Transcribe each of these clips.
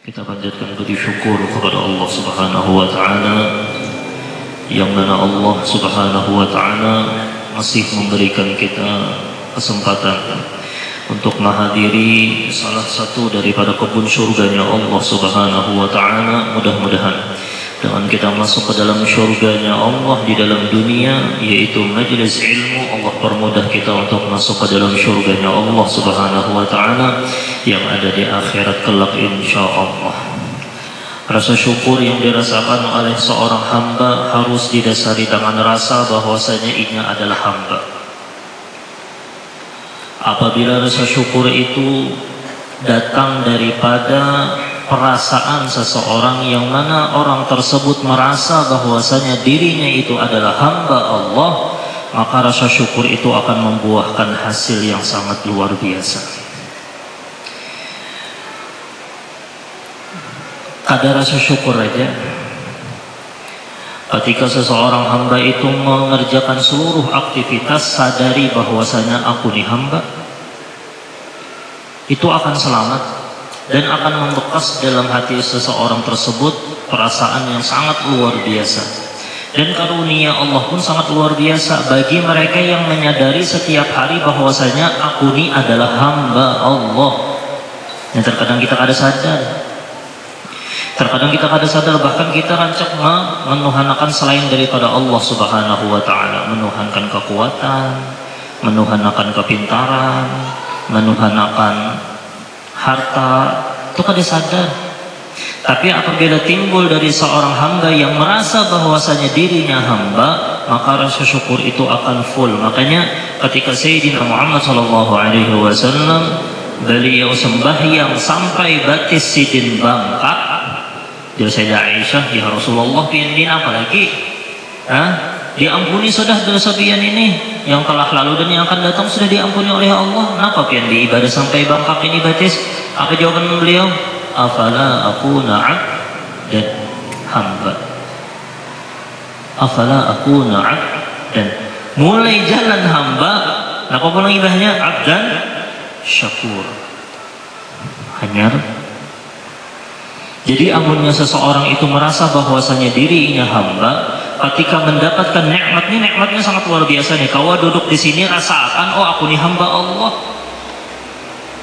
Kita panjatkan puji syukur kepada Allah Subhanahu wa taala yang mana Allah Subhanahu wa taala masih memberikan kita kesempatan untuk menghadiri salah satu daripada kebun surganya Allah Subhanahu wa taala. Mudah-mudahan dengan kita masuk ke dalam surganya Allah di dalam dunia, yaitu majelis ilmu, Allah permudah kita untuk masuk ke dalam surganya Allah Subhanahu wa taala yang ada di akhirat kelak insyaallah. Rasa syukur yang dirasakan oleh seorang hamba harus didasari dengan rasa bahwasanya ia adalah hamba. Apabila rasa syukur itu datang daripada perasaan seseorang yang mana orang tersebut merasa bahwasanya dirinya itu adalah hamba Allah, maka rasa syukur itu akan membuahkan hasil yang sangat luar biasa. Ada rasa syukur aja ketika seseorang hamba itu mengerjakan seluruh aktivitas, sadari bahwasanya aku nih hamba, itu akan selamat dan akan membekas dalam hati seseorang tersebut perasaan yang sangat luar biasa. Dan karunia Allah pun sangat luar biasa bagi mereka yang menyadari setiap hari bahwasanya aku ini adalah hamba Allah. Yang terkadang kita kada sadar. Terkadang kita kada sadar, bahkan kita rancak menuhanakan selain daripada Allah Subhanahu wa taala, menuhankan kekuatan, menuhankan kepintaran, menuhankan harta, itu kada sadar. Tapi apabila timbul dari seorang hamba yang merasa bahwasanya dirinya hamba, maka rasa syukur itu akan full. Makanya ketika Sayyidina Muhammad SAW beliau sembahyang sampai batis sidin bangkak, dia Sayyidah Aisyah, ya Rasulullah, pian din apa lagi? Diampuni sudah dosa pian ini yang telah lalu dan yang akan datang sudah diampuni oleh Allah. Kenapa pian diibadah sampai bangkak ini batis? Apa jawaban beliau? Afala akuna abdan hamba. Afala akuna abdan. Mulai jalan hamba, apa pulang ibadahnya? Abdan syakur. Hanyar. Jadi amunnya seseorang itu merasa bahwasanya dirinya hamba, ketika mendapatkan nikmat ini, nikmatnya sangat luar biasa nih. Kau duduk di sini rasakan, oh aku nih hamba Allah.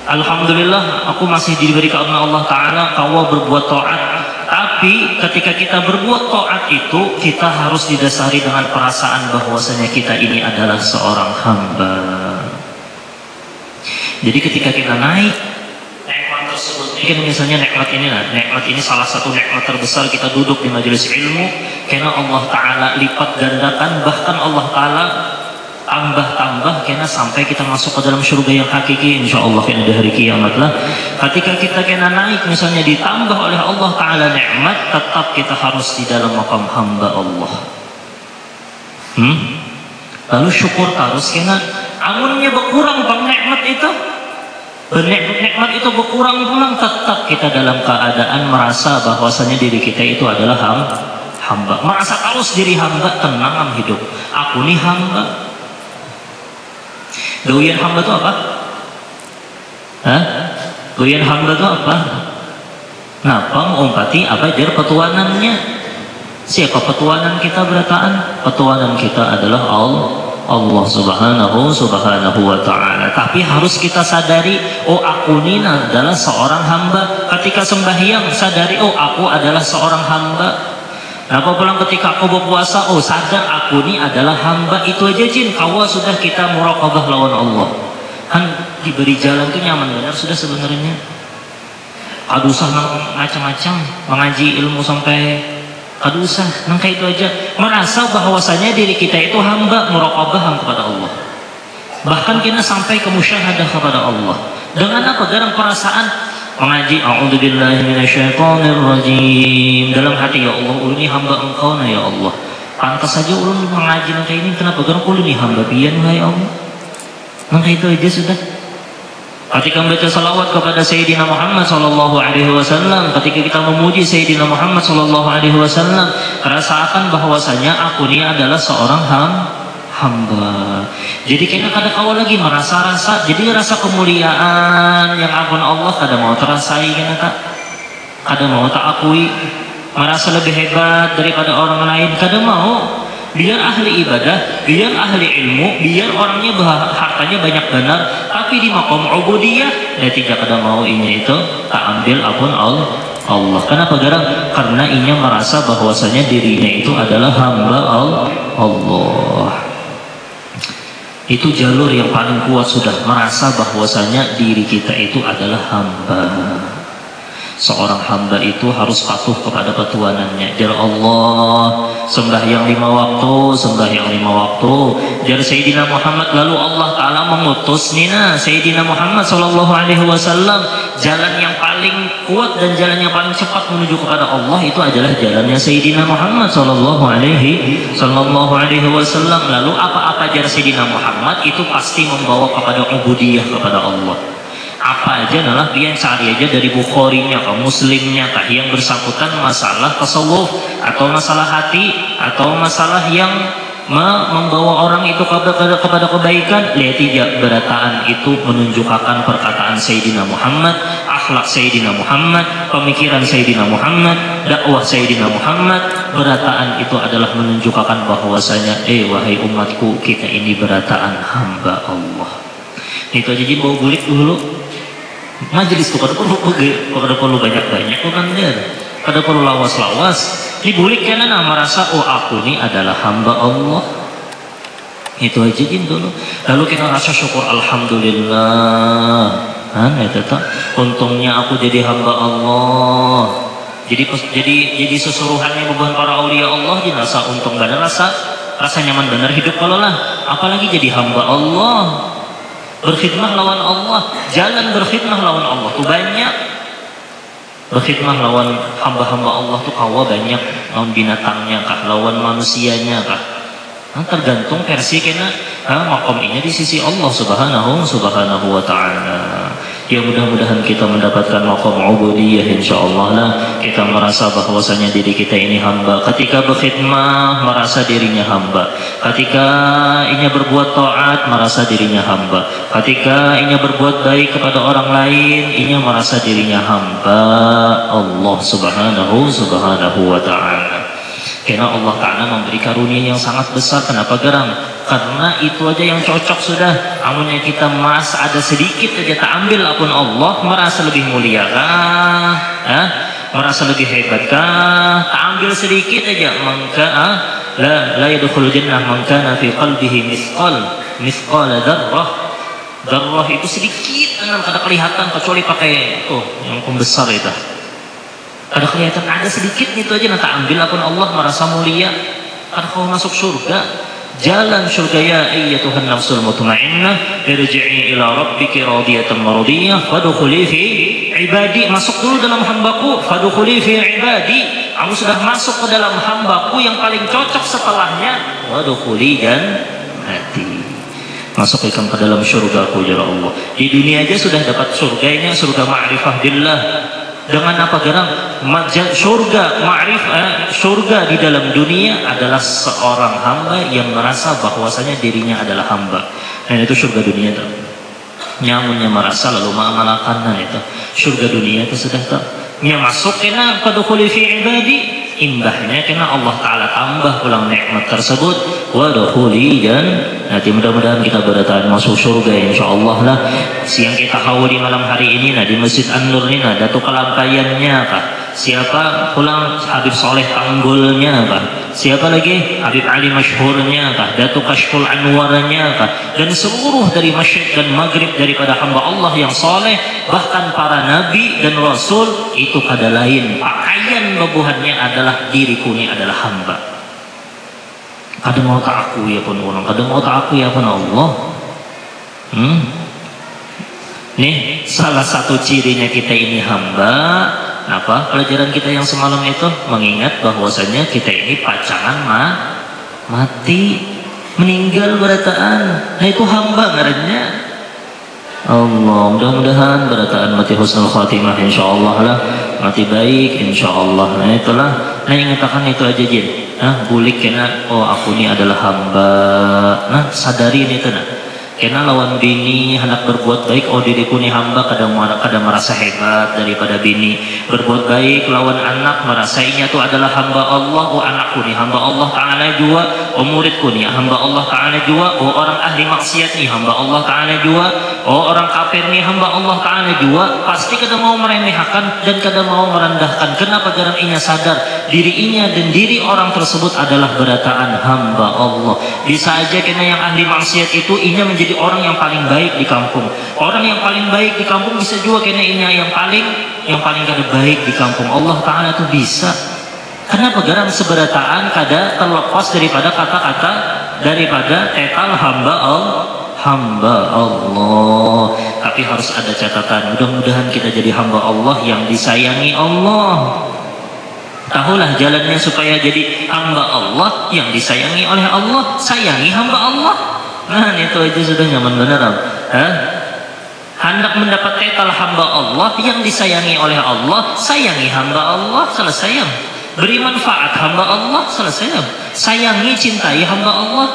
Alhamdulillah, aku masih diberi karunia Allah Ta'ala, kau berbuat taat. Tapi ketika kita berbuat taat itu, kita harus didasari dengan perasaan bahwasanya kita ini adalah seorang hamba. Jadi ketika kita naik nikmat tersebut, mungkin misalnya nikmat ini salah satu nikmat terbesar kita duduk di majelis ilmu, karena Allah Ta'ala lipat gandakan, bahkan Allah Ta'ala tambah kena sampai kita masuk ke dalam surga yang hakiki insyaallah kena di hari kiamat lah. Ketika kita kena naik misalnya ditambah oleh Allah Ta'ala nikmat, tetap kita harus di dalam makam hamba Allah. Lalu syukur terus kena amunnya berkurang bang nikmat itu, nikmat itu berkurang pulang, tetap kita dalam keadaan merasa bahwasanya diri kita itu adalah hamba. Merasa terus diri hamba, tenang hidup. Aku nih hamba. Doyan hamba itu apa? Doyan hamba itu apa? Napa mengumpati apa jar petuanannya? Siapa petuanan kita berataan? Petuanan kita adalah Allah Subhanahu wa ta'ala. Tapi harus kita sadari, oh aku ini adalah seorang hamba. Ketika sembahyang sadari, oh aku adalah seorang hamba. Apa pulang ketika aku berpuasa, oh sadar aku ini adalah hamba. Itu aja jin, kawa sudah kita muraqabah lawan Allah. Diberi jalan tuh nyaman benar sudah sebenarnya. Usah macam-macam mengaji ilmu sampai usah, nangka itu aja. Merasa bahwasanya diri kita itu hamba, muraqabah kepada Allah. Bahkan kita sampai ke musyahadah kepada Allah. Dengan apa? Dalam perasaan mengaji a'udzubillahi minasyaitonirrajim dalam hati, ya Allah ulun ini hamba engkau nah ya Allah. Pantas saja ulun mengaji nangka ini, kenapa karena ulun ini hamba pian ya Allah. Nangka itu aja sudah. Ketika membaca salawat kepada Sayyidina Muhammad SAW, ketika kita memuji Sayyidina Muhammad SAW, rasakan bahwasanya aku ini adalah seorang hamba. Jadi kayaknya kada kawal lagi merasa-rasa. Jadi rasa kemuliaan yang ampun Allah kada mau terasai kena tak. Kada mau tak akui, merasa lebih hebat daripada orang lain. Kada mau. Biar ahli ibadah, biar ahli ilmu, biar orangnya hartanya banyak benar, tapi di makom ubudiyah tidak kada mau ini itu tak ambil apun Allah. Kenapa garam? Karena inya merasa bahwasanya dirinya itu adalah hamba Allah. Itu jalur yang paling kuat, sudah merasa bahwasanya diri kita itu adalah hamba. Seorang hamba itu harus patuh kepada petuanannya. Jar Allah, sembahyang 5 waktu, sembahyang 5 waktu. Jar Sayyidina Muhammad, lalu Allah Ta'ala mengutus Nina Sayyidina Muhammad Sallallahu Alaihi Wasallam. Jalan yang paling kuat dan jalan yang paling cepat menuju kepada Allah itu adalah jalannya Sayyidina Muhammad Sallallahu Alaihi Wasallam. Lalu apa-apa jar Sayyidina Muhammad itu pasti membawa kepada ubudiyah kepada Allah. Apa aja adalah yang cari aja dari Bukharinya ke Muslimnya kah yang bersangkutan masalah tasawuf atau masalah hati atau masalah yang membawa orang itu kepada kebaikan. Lihat tidak, berataan itu menunjukkan perkataan Sayyidina Muhammad, akhlak Sayyidina Muhammad, pemikiran Sayyidina Muhammad, dakwah Sayyidina Muhammad. Berataan itu adalah menunjukkan bahwasanya wahai umatku, kita ini berataan hamba Allah. Itu aja jadi bawa bulik dulu. Majelis tuh kada perlu banyak-banyak kan dia. Kada perlu lawas-lawas. Dibulik kan merasa aku ini adalah hamba Allah. Itu aja dulu. Lalu kita rasa syukur, alhamdulillah. Itu tak. Untungnya aku jadi hamba Allah. Jadi sesuruhannya beban para aulia Allah dirasa untung benar, rasa nyaman benar hidup kalau lah. Apalagi jadi hamba Allah. Berkhidmah lawan Allah, jalan berkhidmah lawan Allah tuh banyak. Berkhidmah lawan hamba-hamba Allah tuh kawa banyak, lawan binatangnya kah, lawan manusianya kah. Tergantung versi kena makom ini di sisi Allah subhanahu wa ta'ala. Ya mudah-mudahan kita mendapatkan makom ubudiyah insyaallah lah. Kita merasa bahwasanya diri kita ini hamba. Ketika berkhidmah merasa dirinya hamba. Ketika inya berbuat taat merasa dirinya hamba. Ketika inya berbuat baik kepada orang lain inya merasa dirinya hamba Allah subhanahu wa ta'ala. Karena Allah Ta'ala memberi karunia yang sangat besar. Kenapa geram? Karena itu aja yang cocok sudah. Amunnya kita ada sedikit aja tak ambil apun Allah, merasa lebih mulia kah? Merasa lebih hebat kah? Tak ambil sedikit aja, maka la yadkhulul jannah man kana fi qalbihi mithqal dzarrah. Dzarrah itu sedikit, kada kelihatan kecuali pakai yang pembesar itu. Ada kelihatan ada sedikit itu aja nanti ambil akun Allah, merasa mulia. Kan kau masuk surga, jalan surga. Ya ayyatuhan nafsul mutmainnah irji'i ila rabbiki radiyatan maradiyah fadkhuli fi ibadi. Masuk dulu dalam hambaku, fadkhuli fi ibadi. Kamu sudah masuk ke dalam hambaku, yang paling cocok setelahnya wadkhuli jannati. Masuk ke dalam surgaku ya Allah. Di dunia aja sudah dapat surganya, surga ma'rifah billah. Dengan apa geram? Surga surga di dalam dunia adalah seorang hamba yang merasa bahwasanya dirinya adalah hamba. Dan itu surga dunia itu. Nyamunnya merasa lalu mengamalkan itu. Surga dunia itu sudah tak. Nya masuk kena fadkhuli fi ibadi. Imbahnya kena Allah Ta'ala tambah ulang nikmat tersebut. Wadkhuli nanti mudah-mudahan kita bertahan masuk surga insyaallah lah. Siang kita hawa di malam hari ini di Masjid An-Nur ini Datuk Kelangkaiannya kah? Siapa pulang Habib Soleh Tanggulnya kah? Siapa lagi? Habib Ali Masyhurnya kah? Datuk Kashful Anwarnya kah? Dan seluruh dari masyarakat dan maghrib daripada hamba Allah yang soleh, bahkan para nabi dan rasul itu kada lain pakaian babuhannya adalah diriku ini adalah hamba. Kada mau tak aku ya pun orang, kada mau tak aku ya pun Allah. Nih salah satu cirinya kita ini hamba. Apa pelajaran kita yang semalam itu mengingat bahwasanya kita ini pacangan mati, meninggal berataan. Nah itu hamba ngarannya. Allah mudah-mudahan berataan mati husnul khatimah insyaallah lah, mati baik insyaallah. Nah itulah, ingatakan itu aja Jin. Bulik kena aku ini adalah hamba. Sadari ini Kena lawan bini hendak berbuat baik, oh diriku ni hamba kadang merasa hebat daripada bini. Berbuat baik lawan anak merasainya itu adalah hamba Allah, oh anakku ni hamba Allah Ta'ala juga, oh muridku ni hamba Allah Ta'ala juga, oh orang ahli maksiat ni hamba Allah Ta'ala juga, oh orang kafir ni hamba Allah Ta'ala juga. Pasti kada mau meremehkan dan kada mau merendahkan. Kenapa? Karena inya sadar diri inya dan diri orang tersebut adalah berataan hamba Allah. Bisa aja kena yang ahli maksiat itu inya menjadi orang yang paling baik di kampung. Orang yang paling baik di kampung bisa juga kena inya yang paling kada baik di kampung. Allah Ta'ala itu bisa. Kenapa? Garang seberataan kada terlepas daripada kata-kata daripada tetal hamba Allah. Tapi harus ada catatan. Mudah-mudahan kita jadi hamba Allah yang disayangi Allah. Tahulah jalannya supaya jadi hamba Allah yang disayangi oleh Allah. Sayangi hamba Allah. Nah itu aja sudah nyaman benar. Hendak mendapat tetal hamba Allah yang disayangi oleh Allah. Sayangi hamba Allah, selesai. Beri manfaat hamba Allah, selesai. Sayangi, cintai hamba Allah.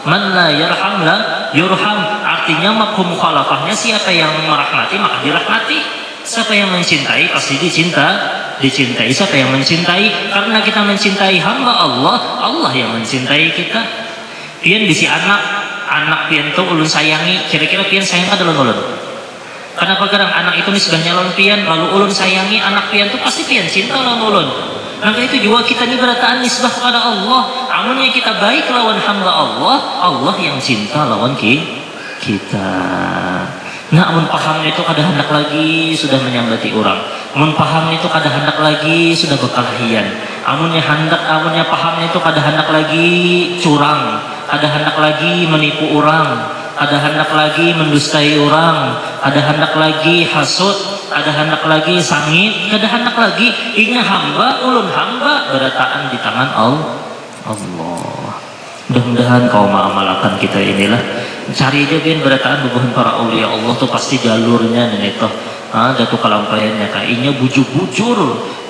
Man la yarham la yurham. Artinya mafhum mukhalafahnya, siapa yang merahmati maka dirahmati. Siapa yang mencintai pasti dicintai. Siapa yang mencintai? Karena kita mencintai hamba Allah, Allah yang mencintai kita. Pian bisi anak pian tuh ulun sayangi, kira-kira pian sayang ada ulun. Kenapa kadang anak itu nisbahnya lawan pian, lalu ulun sayangi anak pian tuh pasti pian cinta lawan ulun. Maka itu juga kita ini berataan nisbah kepada Allah. Amunnya kita baik lawan hamba Allah, Allah yang cinta lawan kita. Nah, amun paham itu kada hendak lagi sudah menyambati orang. Amun paham itu kada hendak lagi sudah berkelahian. Amunnya paham itu kada hendak lagi curang, kada hendak lagi menipu orang, kada hendak lagi mendustai orang, kada hendak lagi hasut, kada hendak lagi sangit, kada hendak lagi ingat hamba, ulun hamba berataan di tangan Allah. Mudah-mudahan kau mengamalkan kita inilah. Cari aja bin berataan bubuhan para awliya Allah tuh pasti jalurnya dan itu jatuh kelampaiannya kayaknya bujur-bujur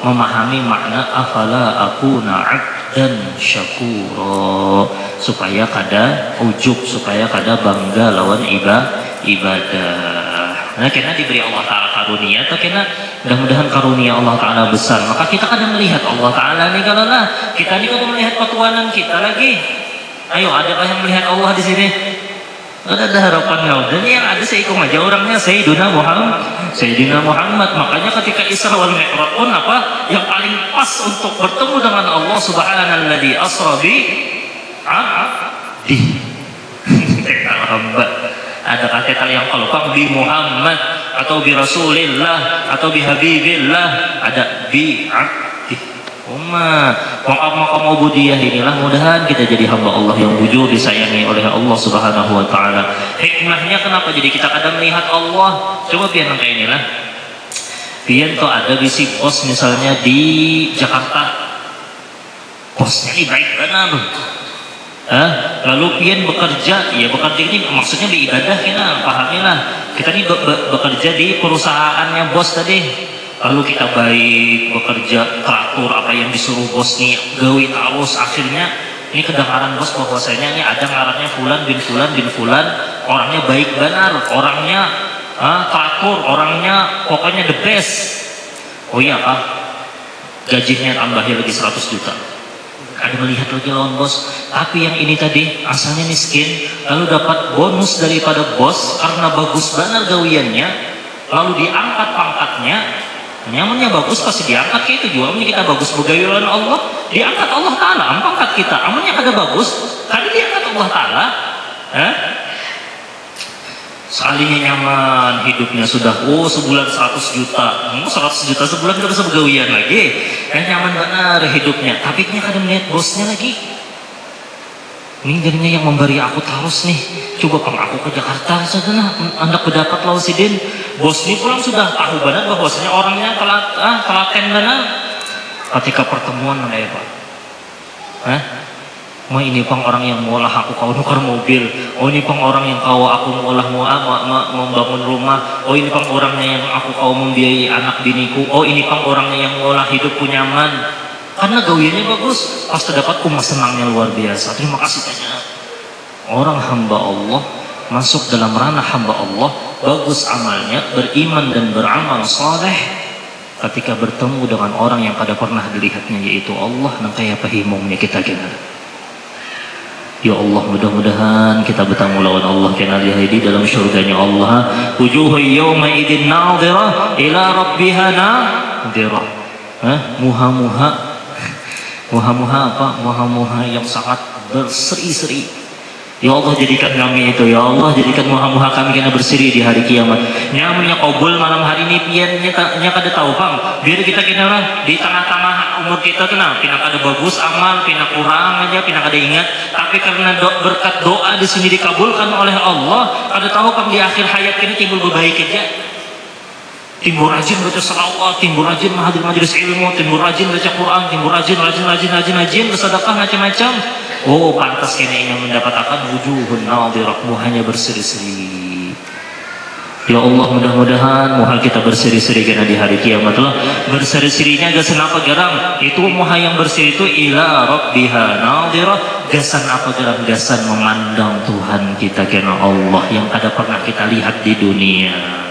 memahami makna afala akuna abdan syakura, supaya kada ujub, supaya kada bangga lawan ibadah. Nah karena diberi Allah Ta'ala karunia atau karena mudah-mudahan karunia Allah Ta'ala besar, maka kita kadang melihat Allah Ta'ala nih. Kalau lah kita ini kadang melihat petuanan kita lagi. Ayo, adakah yang melihat Allah di sini? Ada harapan dan yang ada saya ikut aja orangnya Sayyidina Muhammad. Makanya ketika Isra wal Mi'raj pun apa yang paling pas untuk bertemu dengan Allah Subhanalladzi asra bi ada kata yang kalau bi Muhammad atau bi Rasulillah atau bi Habibillah, ada bi maqam ubudiyah inilah. Mudahan kita jadi hamba Allah yang jujur, disayangi oleh Allah Subhanahu wa Ta'ala. Hikmahnya kenapa jadi kita kadang melihat Allah? Coba pian kayak inilah. Pian tuh ada bisi pos misalnya di Jakarta, posnya ini baik benar. Lalu pian bekerja, ya bekerja ini maksudnya di ibadah kita pahamilah. Kita ini bekerja di perusahaannya bos tadi. Lalu kita baik bekerja teratur apa yang disuruh bos nih gawi terus, akhirnya ini kedengaran bos bahwasanya ini ada ngarannya Fulan bin Fulan, orangnya baik benar, orangnya teratur, orangnya pokoknya the best. Oh iya Pak, gajinya tambahnya lagi 100 juta. Ada melihat lagi lawan bos, tapi yang ini tadi asalnya miskin, lalu dapat bonus daripada bos karena bagus benar gawiannya, lalu diangkat pangkatnya. Nyamannya bagus pasti diangkat kayak itu juga. Amunnya kita bagus begawilan Allah, diangkat Allah Ta'ala angkat kita. Amunnya kada bagus, kada diangkat Allah Ta'ala. Sekalinya nyaman hidupnya sudah sebulan 100 juta. 100 juta sebulan udah bisa begawian lagi. Nyaman benar hidupnya, tapi nya kada melihat bosnya lagi. Ini jadinya yang memberi aku terus nih. Coba pang aku ke Jakarta saja anda pendapat lawan sidin. Bos ini pulang sudah tahu benar bahwasanya orangnya telaten benar. Ketika pertemuan mulai Pak, mau ini pang orang yang mau lah aku kau nukar mobil. Oh ini pang orang yang kau aku mau lah membangun rumah. Oh ini pang orangnya yang aku kau membiayai anak biniku. Oh ini pang orangnya yang mau lah hidupku nyaman. Karena gawiannya bagus, pasti dapat senangnya luar biasa. Terima kasih banyak. Orang hamba Allah masuk dalam ranah hamba Allah, bagus amalnya, beriman dan beramal saleh, ketika bertemu dengan orang yang kada pernah dilihatnya yaitu Allah, nang kaya pahimongnya kita kena. Ya Allah, mudah-mudahan kita bertemu lawan Allah kena di dalam syurganya Allah. Wujuhu yawma idin nadhirah ila rabbiha nadhirah. Muha-muha apa? Muha-muha yang sangat berseri-seri. Ya Allah, jadikan kami itu, ya Allah, jadikan muha-muha kami kena berseri di hari kiamat. Nyamunya qabul malam hari ini piannya kada tahu pang. Biar kita kena lah di tengah-tengah umur kita kena pina kada bagus amal, pina kurang aja, pina kada ingat. Tapi karena berkat doa di sini dikabulkan oleh Allah, kada tahu pang di akhir hayat kita timbul berbaik aja. Timbul rajin baca salawat, timbul rajin hadir majelis ilmu, timbul rajin baca Quran, timbul rajin bersedekah macam-macam. Oh, pantas kena yang mendapatkan wujuhun nadhirah, muhanya berseri-seri. Ya Allah, mudah-mudahan muha kita berseri-seri kena di hari kiamat lah. Berseri-serinya gasan apa garang? Itu muha yang berseri itu ila rabbiha nadhirah. Gasan apa garang? Gasan memandang Tuhan kita kena Allah yang ada pernah kita lihat di dunia.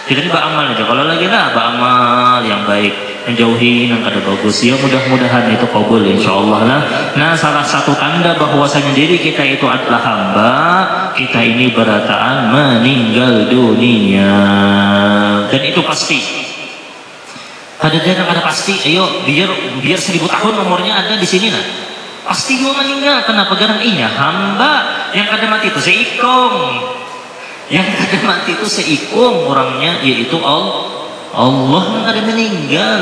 Jadi beramal aja, kalau lagi lah beramal yang baik, menjauhi yang kada bagus. Ya mudah-mudahan itu kabul insyaallah lah. Nah, salah satu tanda bahwasanya diri kita itu adalah hamba, kita ini berataan meninggal dunia. Dan itu pasti. Ada yang kada pasti. Ayo biar 1000 tahun umurnya ada di sini lah. Pasti mau meninggal. Kenapa? Garang inya hamba yang kada mati itu seikong. Yang kada mati itu seikung orangnya, yaitu Allah yang kada meninggal.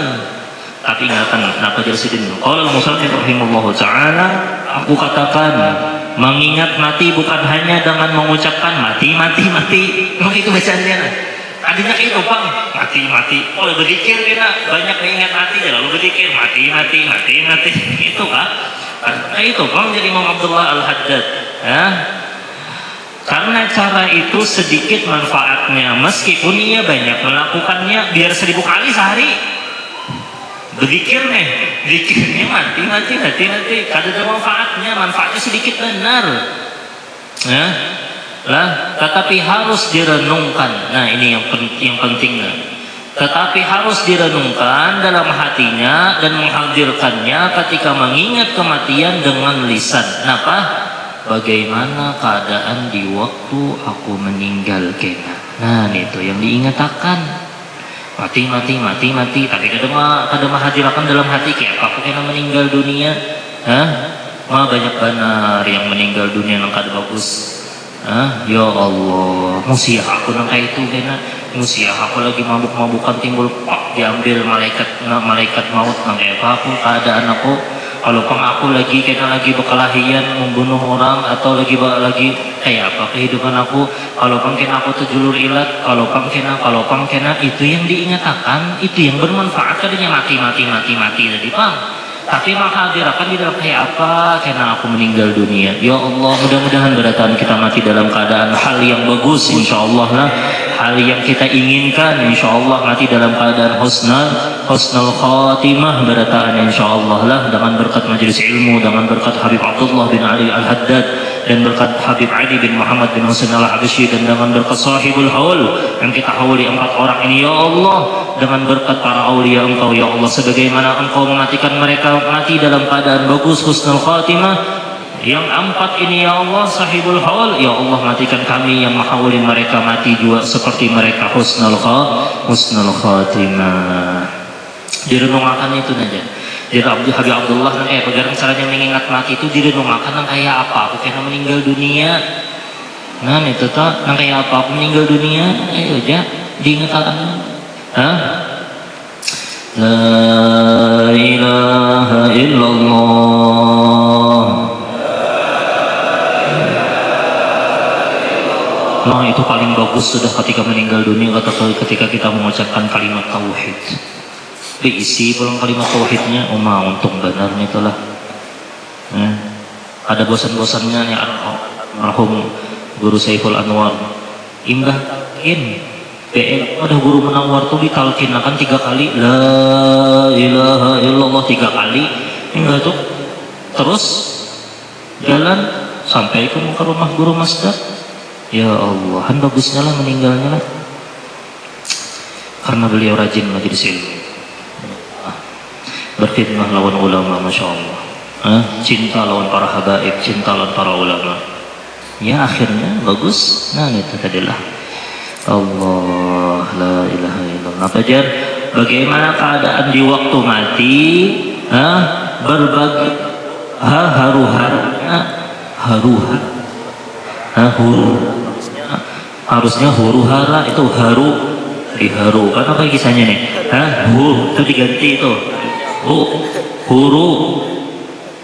Tapi ingatan kenapa jersidin? Qala al-musannif rahimahullahu taala, aku katakan mengingat mati bukan hanya dengan mengucapkan mati. Memang itu bacaannya. Tadinya itu pang mati. Oleh berzikir kita banyak mengingat mati, lalu berzikir mati. Itu kah? Nah, itu pang jadi Imam Abdullah Al-Haddad. Ya. Karena cara itu sedikit manfaatnya, meskipun ia banyak melakukannya biar 1000 kali sehari. Berzikirnya mati. Kada ada manfaatnya sedikit benar. Ya, lah. Tetapi harus direnungkan. Nah, ini yang pentingnya. Tetapi harus direnungkan dalam hatinya dan menghadirkannya ketika mengingat kematian dengan lisan. Kenapa? Bagaimana keadaan di waktu aku meninggal kena. Nah, itu yang diingatakan. Mati. Tapi kada mahadirakan dalam hati kayak apa kena meninggal dunia. Banyak benar yang meninggal dunia yang kada bagus. Ya Allah, musiah aku nang kayak itu kena. Musiah aku lagi mabuk-mabukan timbul diambil malaikat maut nang kayak apa aku keadaan aku. Kalau aku lagi berkelahian membunuh orang atau lagi kayak apa kehidupan aku. Kalau aku terjulur ilat, kalau kena itu yang diingatakan, itu yang bermanfaat. Kadanya mati tadi pang. Tapi menghadirakan di dalam kayak apa karena aku meninggal dunia. Ya Allah, mudah-mudahan berataan kita mati dalam keadaan hal yang bagus insyaallah lah. Hal yang kita inginkan insyaallah, mati dalam keadaan husnul khatimah berataan insyaallah lah, dengan berkat majelis ilmu, dengan berkat Habib Abdullah bin Ali Al-Haddad, dan berkat Habib Ali bin Muhammad bin Husain Al-Habsyi, dan dengan berkat sahibul haul yang kita hauli 4 orang ini ya Allah, dengan berkat para aulia Engkau ya Allah, sebagaimana Engkau mematikan mereka mati dalam keadaan bagus husnul khatimah. Yang 4 ini ya Allah sahibul haul, ya Allah matikan kami yang menghauli mereka mati juga seperti mereka husnul khatimah. Direnungkan itu saja. Jadi Habib Abdullah bagaimana caranya mengingat mati itu direnungkan kayak apa aku kena meninggal dunia. Nah itu tak kayak apa aku meninggal dunia, ayo aja diingatkan. La ilaha illallah. Nah itu paling bagus sudah ketika meninggal dunia, ketika kita mengucapkan kalimat tauhid. Diisi pulang kalimat tauhidnya, untung benarnya itulah. Ada bosan-bosannya nih almarhum Guru Saiful Anwar. Imbah talkin, ada guru Munawwar tuh ditalkin akan 3 kali la ilaha illallah 3 kali. Enggak tuh. Terus jalan sampai ke rumah Guru Masdar. Ya Allah, kan bagusnya lah meninggalnya lah. Karena beliau rajin majelis ilmu, berkhidmah lawan ulama, masya Allah. Cinta lawan para habaib, cinta lawan para ulama. Ya akhirnya bagus. Nah itu tadilah. Allah, la ilaha illallah. Fajar, bagaimana keadaan di waktu mati? Berbagi harusnya huru hara, itu haru diharu. Kan apa kisahnya nih? Itu diganti itu.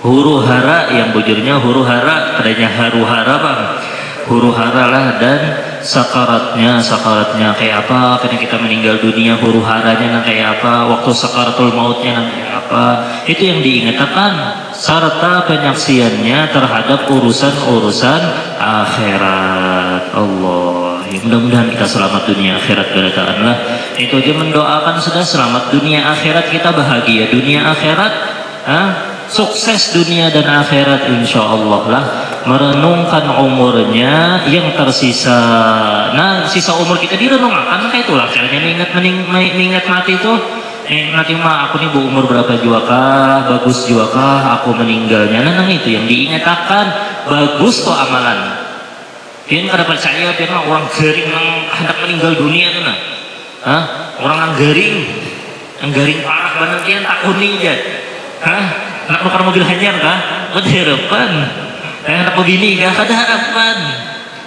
Huru hara, yang bujurnya huru hara, adanya haru hara bang. Huru hara lah. Dan sakaratnya kayak apa? Karena kita meninggal dunia, huru haranya kayak apa? Waktu sakaratul mautnya kayak apa? Itu yang diingatkan, serta penyaksiannya terhadap urusan-urusan akhirat. Allah, ya, mudah-mudahan kita selamat dunia akhirat berataanlah. Itu aja mendoakan sudah, selamat dunia akhirat, kita bahagia dunia akhirat, sukses dunia dan akhirat insya Allah lah. Merenungkan umurnya yang tersisa. Nah, sisa umur kita direnungkan, kayak itulah caranya mengingat mati itu. Nanti mah aku nih umur berapa juga kah, bagus juga kah aku meninggalnya. Nah itu yang diingatkan, bagus tuh amalan. Pian kada percaya, pian mah orang garing hendak meninggal dunia tuh nah. Orang yang garing parah banget, pian tak kuning aja. Anak nukar mobil hanyar kah? Ada harapan. Hendak mobil kah? Ada harapan.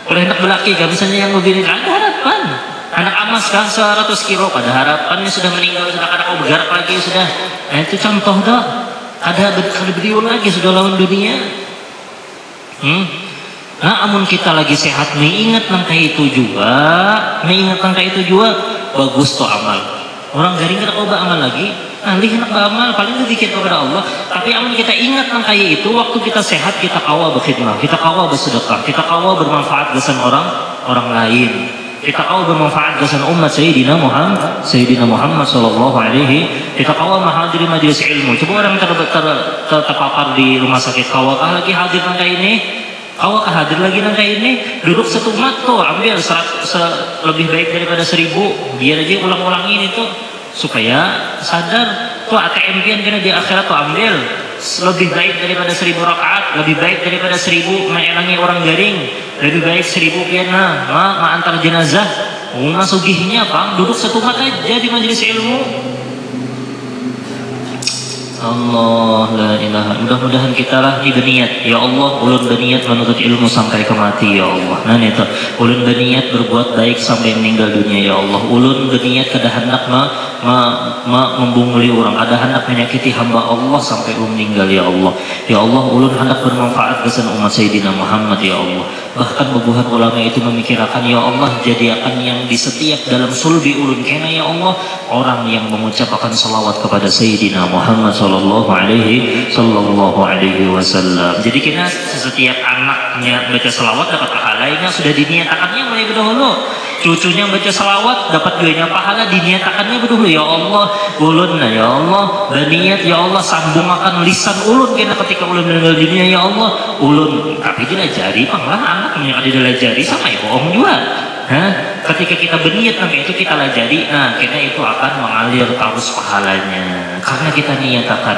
Kalau hendak belaki kah? Misalnya yang mobil kah? Ada harapan. Anak amas kah 100 kilo, pada harapannya sudah meninggal, sudah kada kau bergerak lagi sudah. Nah itu contoh dah. Ada beliau lagi sudah lawan dunia. Nah amun kita lagi sehat, mengingat nangka itu juga, bagus tuh amal. Orang garing kada kau beramal lagi, nanti hendak beramal paling sedikit kepada Allah. Tapi amun kita ingat nangka itu, waktu kita sehat kita kawa berkhidmah, kita kawa bersedekah, kita kawa bermanfaat kesan orang lain. Kita kau bermanfaat kesan umat Sayyidina Muhammad sallallahu alaihi. Kita kau menghadiri majelis ilmu. Coba orang terpapar di rumah sakit, kawakah lagi hadir nangka ini? Kawakah hadir lagi nangka ini? Duduk satu mat tuh, ambil lebih baik daripada 1000. Biar aja ulang-ulangin itu supaya sadar tuh ATM pian kena di akhirat tuh ambil. Lebih baik daripada 1000 rakaat, lebih baik daripada 1000 mengelangi orang garing, lebih baik 1000 piana antar jenazah. Sugihnya bang, duduk satu mat aja di majelis ilmu. Allah, la ilaha. Mudah-mudahan kita lah di berniat, ya Allah, ulun berniat menuntut ilmu sampai ke mati, ya Allah. Nah itu, ulun berniat berbuat baik sampai meninggal dunia, ya Allah. Ulun berniat kada hendak membunguli orang, kada hendak menyakiti hamba Allah sampai ulun meninggal, ya Allah. Ya Allah, ulun hendak bermanfaat kesan umat Sayyidina Muhammad, ya Allah. Bahkan bebuhan ulama itu memikirkan, ya Allah, jadikan yang di setiap dalam sulbi ulun kena, ya Allah, orang yang mengucapkan salawat kepada Sayyidina Muhammad sallallahu alaihi wasallam. Jadi kita setiap anaknya baca salawat dapat pahalanya, sudah diniatakannya mulai dahulu. Cucunya baca salawat dapat duanya pahala, diniatakannya berdulu. Ya Allah, ulun ya Allah berniat, ya Allah sambungkan lisan ulun kena ketika ulun meninggal dunia, ya Allah. Ulun tapi dilajari panglah anaknya kada dilajari sama ya bohong juga. Ketika kita berniat sampai itu kita lajari, nah kita itu akan mengalir terus pahalanya karena kita niatakan.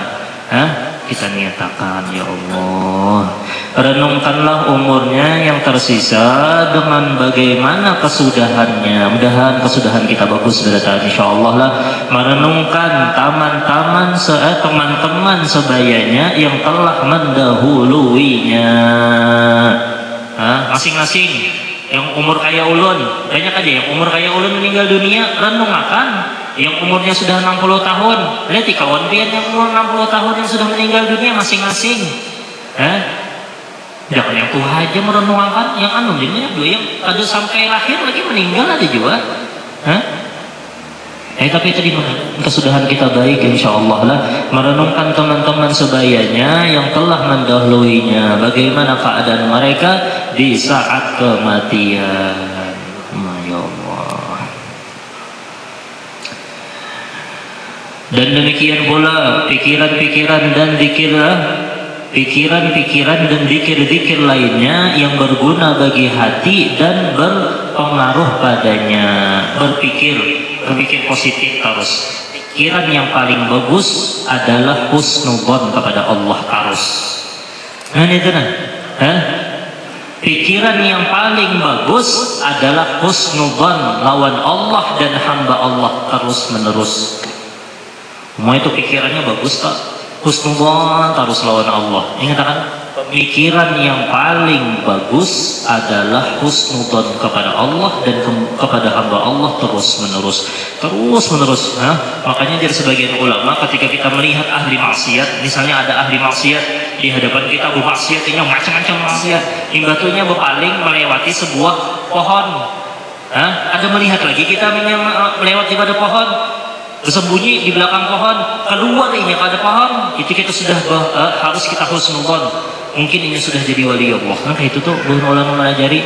Kita niatakan, ya Allah, renungkanlah umurnya yang tersisa dengan bagaimana kesudahannya. Mudahan kesudahan kita bagus berdatang insyaallah lah. Merenungkan teman-teman sebayanya yang telah mendahuluinya. Masing-masing yang umur kaya ulun, banyak aja yang umur kaya ulun meninggal dunia, renungkan. Yang umurnya sudah 60 tahun, lihat kawan pian yang umur 60 tahun yang sudah meninggal dunia masing-masing. Jangan yang tua aja merenungkan, yang jadinya dua yang ada sampai lahir lagi meninggal ada juga. Tapi tadi kesudahan kita baik insyaallah lah, merenungkan teman-teman sebayanya yang telah mendahuluinya, bagaimana keadaan mereka di saat kematian. Ya Allah. Dan demikian pula pikiran-pikiran dan zikirlah pikiran-pikiran dan zikir-zikir lainnya yang berguna bagi hati dan berpengaruh padanya. Berpikir positif terus. Pikiran yang paling bagus adalah husnudzon kepada Allah terus. Nah itu nah, pikiran yang paling bagus adalah husnudzon lawan Allah dan hamba Allah terus menerus. Semua itu pikirannya bagus Pak, husnudzon terus lawan Allah. Ingat kan? Pemikiran yang paling bagus adalah husnudzon kepada Allah dan kepada hamba Allah terus menerus. Makanya dari sebagian ulama ketika kita melihat ahli maksiat, misalnya ada ahli maksiat di hadapan kita, maksiatnya macam-macam maksiat, imbatunya berpaling melewati sebuah pohon. Ada melihat lagi kita melewati pada pohon, bersembunyi di belakang pohon, keluar ini ada pohon, itu kita sudah harus kita husnudzon. Mungkin ini sudah jadi wali Allah. Itu tuh ulama mengajari.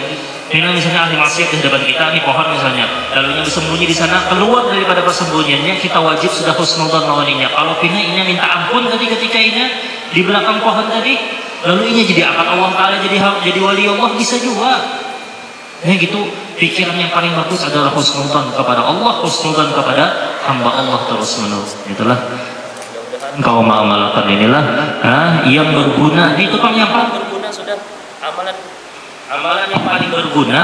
Misalnya ahli maksiat di hadapan kita, ini pohon misalnya, lalu yang bersembunyi di sana, keluar daripada persembunyiannya, kita wajib sudah husnudzon lawaninya. Kalau ini minta ampun tadi ketika ini di belakang pohon tadi, lalu ini jadi akad Allah Taala, jadi wali Allah, bisa juga. Gitu. Pikiran yang paling bagus adalah husnudzon kepada Allah, husnudzon kepada hamba Allah terus menerus. Itulah engkau mengamalkan inilah yang berguna. Itu kan yang paling berguna sudah amalan yang paling berguna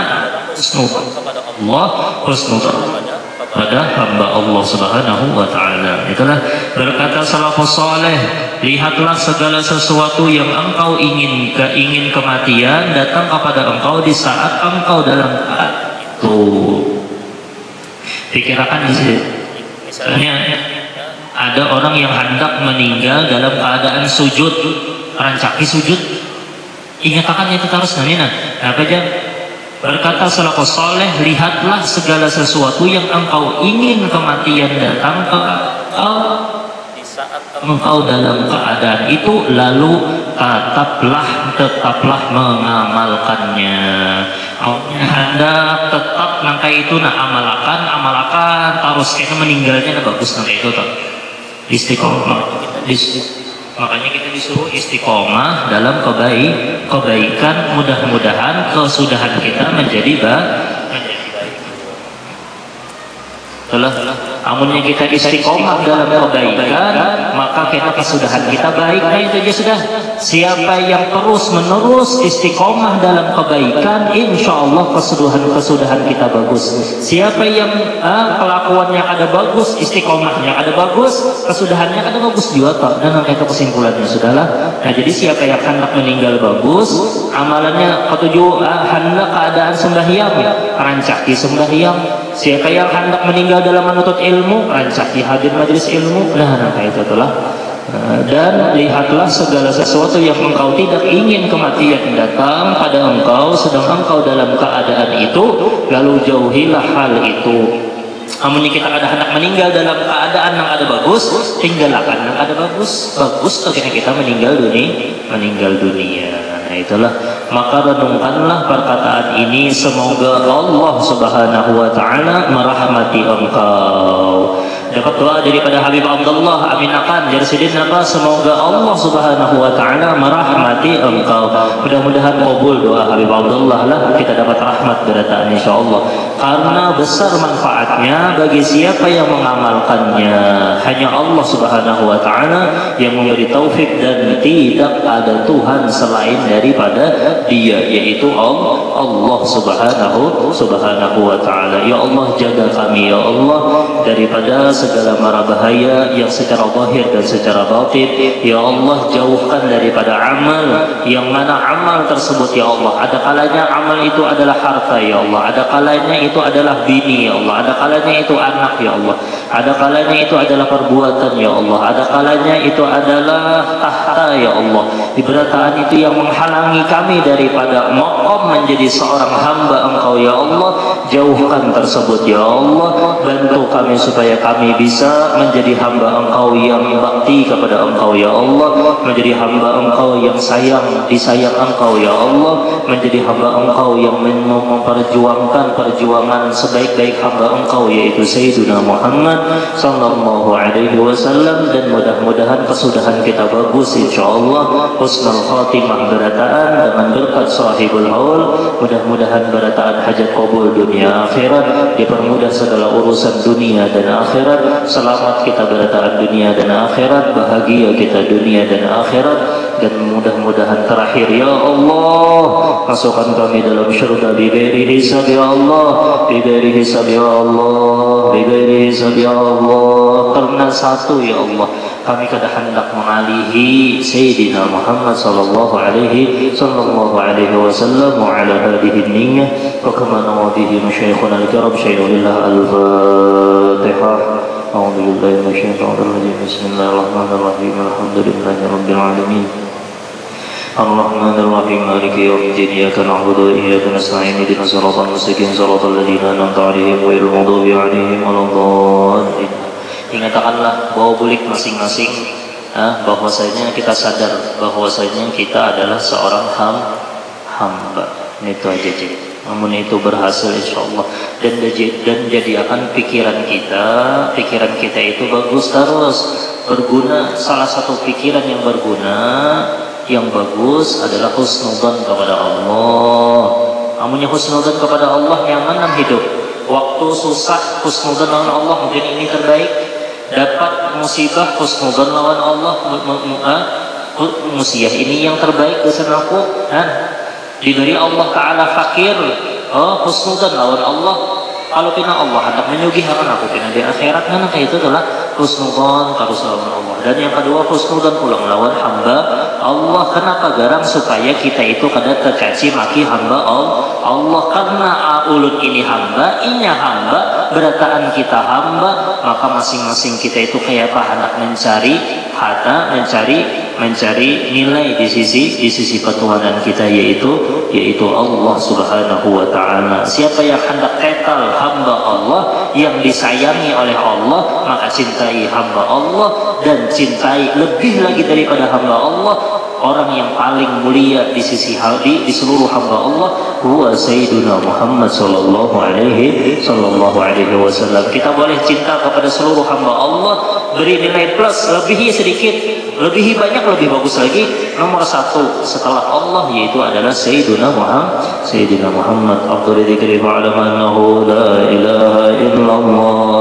husnudzon kepada Allah, husnudzon kepada hamba Allah Subhanahu wa taala. Itulah berkata salafus saleh, lihatlah segala sesuatu yang engkau ingin kematian datang kepada engkau di saat engkau dalam itu. Pikirkan di sini. Misalnya ada orang yang hendak meninggal dalam keadaan sujud, rancaki sujud. Ingatkan itu terus apa aja? Berkata salafus saleh, lihatlah segala sesuatu yang engkau ingin kematian datang ke engkau di saat engkau dalam keadaan itu, lalu tetaplah mengamalkannya. Hendak tetap nangka itu amalkan terus karena meninggalnya bagus nangka itu tuh. Istiqomah. Makanya kita disuruh istiqomah dalam kebaikan. Mudah-mudahan kesudahan kita menjadi baik. Amunnya kita istiqomah dalam kebaikan, maka kita kesudahan kita baik. Itu aja sudah. Siapa yang terus menerus istiqomah dalam kebaikan, insya Allah kesudahan kita bagus. Siapa yang kelakuannya ada bagus, istiqomahnya ada bagus, kesudahannya ada bagus juga tak. Dan itu kesimpulannya sudahlah. Nah jadi siapa yang hendak meninggal bagus, amalannya ketujuh hendak keadaan sembahyang, rancaki sembahyang. Siapa yang hendak meninggal dalam menuntut ilmu, rancaki hadir majelis ilmu. Nah itu itulah. Dan lihatlah segala sesuatu yang engkau tidak ingin kematian datang pada engkau sedang engkau dalam keadaan itu, lalu jauhilah hal itu. Amunnya kita ada hendak meninggal dalam keadaan yang ada bagus, tinggalkan yang ada bagus akhirnya kita meninggal dunia. Nah itulah, maka renungkanlah perkataan ini, semoga Allah Subhanahu wa taala merahmati engkau. Dapat doa daripada Habib Abdullah aminakan jarsidin apa, semoga Allah Subhanahu wa taala merahmati engkau. Mudah-mudahan kabul doa Habib Abdullah lah, kita dapat rahmat berataan insyaallah. Karena besar manfaatnya bagi siapa yang mengamalkannya. Hanya Allah Subhanahu wa taala yang memberi taufik dan tidak ada Tuhan selain daripada Dia, yaitu Allah Subhanahu wa taala. Ya Allah, jaga kami ya Allah daripada segala mara bahaya yang secara zahir dan secara batin. Ya Allah, jauhkan daripada amal yang mana amal tersebut ya Allah, ada kalanya amal itu adalah harta ya Allah, ada kalanya itu adalah bini ya Allah, ada kalanya itu anak ya Allah, ada kalanya itu adalah perbuatan ya Allah, ada kalanya itu adalah tahta ya Allah. Ibarataan itu yang menghalangi kami daripada maqam menjadi seorang hamba Engkau ya Allah. Jauhkan tersebut ya Allah, bantu kami supaya kami kami bisa menjadi hamba Engkau yang bakti kepada Engkau ya Allah, menjadi hamba Engkau yang disayang Engkau ya Allah, menjadi hamba Engkau yang memperjuangkan perjuangan sebaik-baik hamba Engkau yaitu Sayyidina Muhammad sallallahu alaihi wasallam. Dan mudah-mudahan kesudahan kita bagus insyaallah, husnul khatimah berataan dengan berkat sahibul haul, mudah-mudahan berataan hajat qabul dunia akhirat, dipermudah segala urusan dunia dan akhirat, selamat kita berataan dunia dan akhirat, bahagia kita dunia dan akhirat. Dan mudah-mudahan terakhir ya Allah, masukkan kami dalam syurga bighairi hisab ya Allah, bighairi hisab ya Allah, bighairi hisab ya Allah. Karena satu ya Allah, kami kada hendak mengalihi Sayyidina Muhammad sallallahu alaihi wasallam wa ala hadhihi niyyah wa kama nawadhihi masyayikhuna al-kiram syaikhulillah al-Fatihah. A'udzu billahi minasyaitonir rajim. Bismillahirrahmanirrahim. Alhamdulillahi rabbil alamin. Ar-Rahmanir Rahim. Maliki yaumiddin. Iyyaka na'budu wa iyyaka nasta'in. Ihdinas siratal mustaqim. Siratal ladzina an'amta 'alaihim ghairil maghdubi 'alaihim waladdallin. Ingatkanlah bahwa bulik masing-masing bahwasanya kita sadar bahwasanya kita adalah seorang hamba. Itu aja cik. Namun itu berhasil insyaallah, dan jadikan pikiran kita itu bagus terus, berguna. Salah satu pikiran yang berguna yang bagus adalah husnudzan kepada Allah. Amunnya husnudzan kepada Allah nyaman hidup. Waktu susah husnudzan lawan Allah, mungkin ini terbaik. Dapat musibah husnudzan lawan Allah, musibah ini yang terbaik dosen aku. Diberi Allah Ta'ala fakir, husnudzan lawan Allah. Kalau pina Allah hendak menyugihkan aku pina di akhirat, karena itu adalah husnudzan terus lawan Allah. Dan yang kedua husnudzan pulang lawan hamba Allah. Kenapa garang? Supaya kita itu kada tercaci maki hamba Allah. Karena ulun ini hamba, inya hamba, berataan kita hamba, maka masing-masing kita itu kayak apa hendak mencari nilai di sisi ketuhanan kita, yaitu Allah Subhanahu wa taala. Siapa yang hendak total hamba Allah, yang disayangi oleh Allah, maka cintai hamba Allah, dan cintai lebih lagi daripada hamba Allah. Orang yang paling mulia di sisi di seluruh hamba Allah huwa Sayyiduna Muhammad sallallahu alaihi wasallam. Kita boleh cinta kepada seluruh hamba Allah, beri nilai plus, lebihi sedikit, lebihi banyak, lebih bagus lagi. Nomor satu setelah Allah yaitu adalah Sayyiduna Muhammad. Afdhalul dzikri fa'lam annahu la ilaha illallah